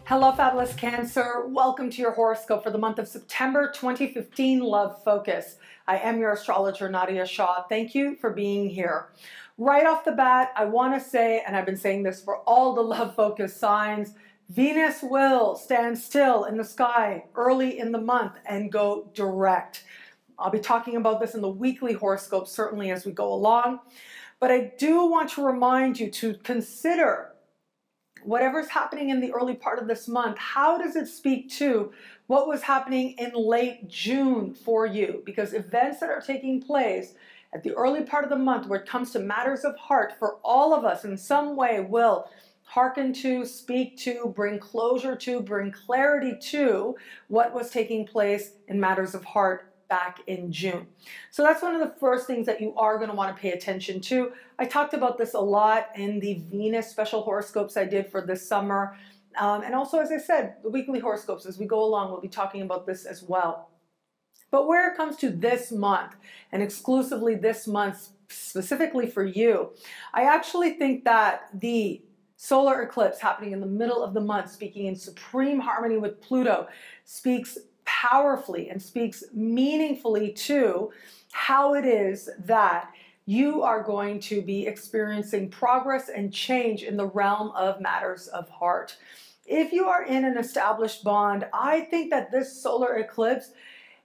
Hello, fabulous Cancer. Welcome to your horoscope for the month of September 2015, Love Focus. I am your astrologer, Nadiya Shah. Thank you for being here. Right off the bat, I want to say, and I've been saying this for all the Love Focus signs, Venus will stand still in the sky early in the month and go direct. I'll be talking about this in the weekly horoscope, certainly as we go along. But I do want to remind you to consider whatever's happening in the early part of this month, how does it speak to what was happening in late June for you? Because events that are taking place at the early part of the month where it comes to matters of heart for all of us in some way will hearken to, speak to, bring closure to, bring clarity to what was taking place in matters of heart back in June. So that's one of the first things that you are going to want to pay attention to. I talked about this a lot in the Venus special horoscopes I did for this summer. And also, as I said, the weekly horoscopes, as we go along, we'll be talking about this as well. But where it comes to this month, and exclusively this month specifically for you, I actually think that the solar eclipse happening in the middle of the month, speaking in supreme harmony with Pluto, speaks powerfully and speaks meaningfully to how it is that you are going to be experiencing progress and change in the realm of matters of heart. If you are in an established bond, I think that this solar eclipse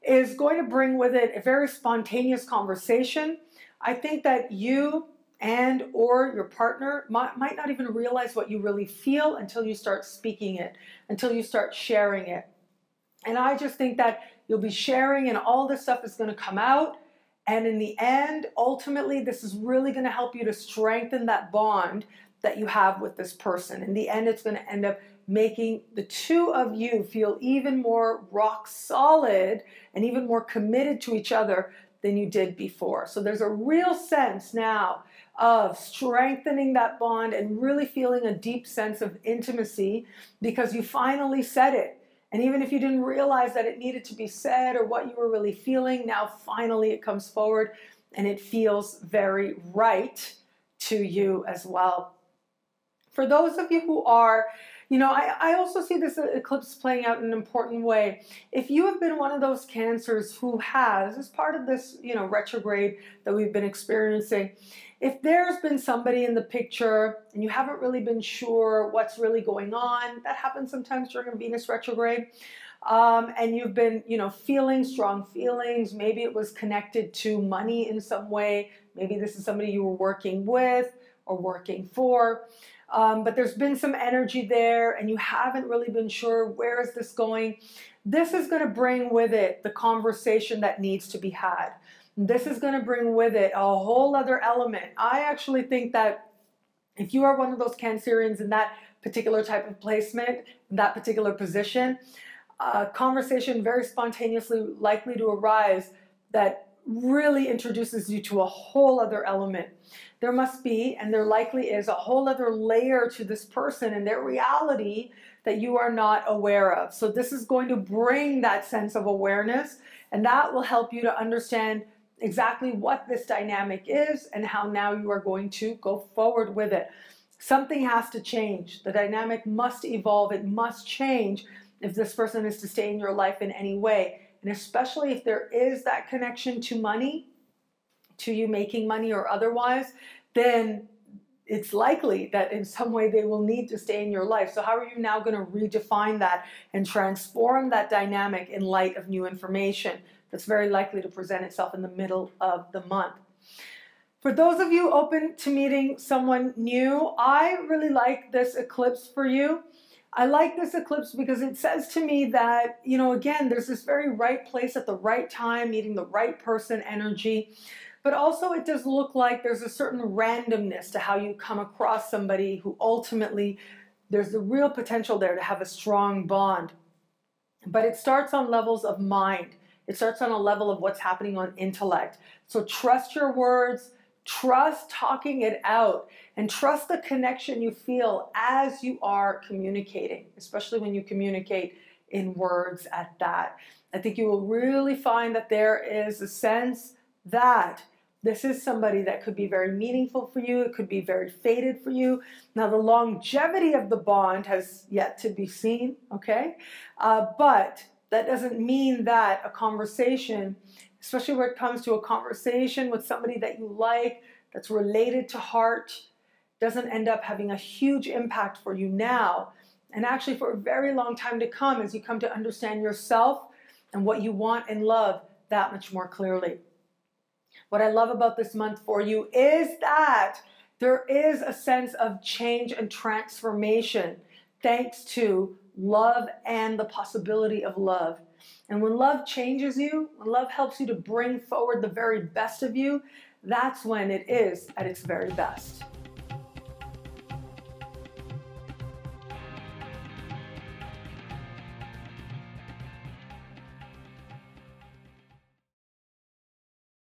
is going to bring with it a very spontaneous conversation. I think that you and or your partner might not even realize what you really feel until you start speaking it, until you start sharing it. And I just think that you'll be sharing and all this stuff is going to come out. And in the end, ultimately, this is really going to help you to strengthen that bond that you have with this person. In the end, it's going to end up making the two of you feel even more rock solid and even more committed to each other than you did before. So there's a real sense now of strengthening that bond and really feeling a deep sense of intimacy because you finally said it. And even if you didn't realize that it needed to be said or what you were really feeling, now finally it comes forward and it feels very right to you as well. For those of you who are, I also see this eclipse playing out in an important way. If you have been one of those Cancers who has, as part of this, retrograde that we've been experiencing, if there's been somebody in the picture and you haven't really been sure what's really going on, that happens sometimes during a Venus retrograde, and you've been, feeling strong feelings, maybe it was connected to money in some way, maybe this is somebody you were working with or working for, but there's been some energy there and you haven't really been sure where is this going. This is going to bring with it the conversation that needs to be had. This is going to bring with it a whole other element. I actually think that if you are one of those Cancerians in that particular type of placement, in that particular position, a conversation very spontaneously likely to arise that really introduces you to a whole other element. There must be, and there likely is, a whole other layer to this person and their reality that you are not aware of. So this is going to bring that sense of awareness, and that will help you to understand exactly what this dynamic is and how now you are going to go forward with it. Something has to change. The dynamic must evolve. It must change if this person is to stay in your life in any way. And especially if there is that connection to money, to you making money or otherwise, then it's likely that in some way they will need to stay in your life. So how are you now going to redefine that and transform that dynamic in light of new information that's very likely to present itself in the middle of the month? For those of you open to meeting someone new, I really like this eclipse for you. I like this eclipse because it says to me that, again, there's this very right place at the right time, meeting the right person energy. But also it does look like there's a certain randomness to how you come across somebody who ultimately, there's the real potential there to have a strong bond. But it starts on levels of mind. It starts on a level of what's happening on intellect. So trust your words, trust talking it out, and trust the connection you feel as you are communicating, especially when you communicate in words at that. I think you will really find that there is a sense that This is somebody that could be very meaningful for you. It could be very fated for you. Now, the longevity of the bond has yet to be seen, okay? But that doesn't mean that a conversation, especially when it comes to a conversation with somebody that you like, that's related to heart, doesn't end up having a huge impact for you now, and actually for a very long time to come as you come to understand yourself and what you want in love that much more clearly. What I love about this month for you is that there is a sense of change and transformation thanks to love and the possibility of love. And when love changes you, when love helps you to bring forward the very best of you, that's when it is at its very best.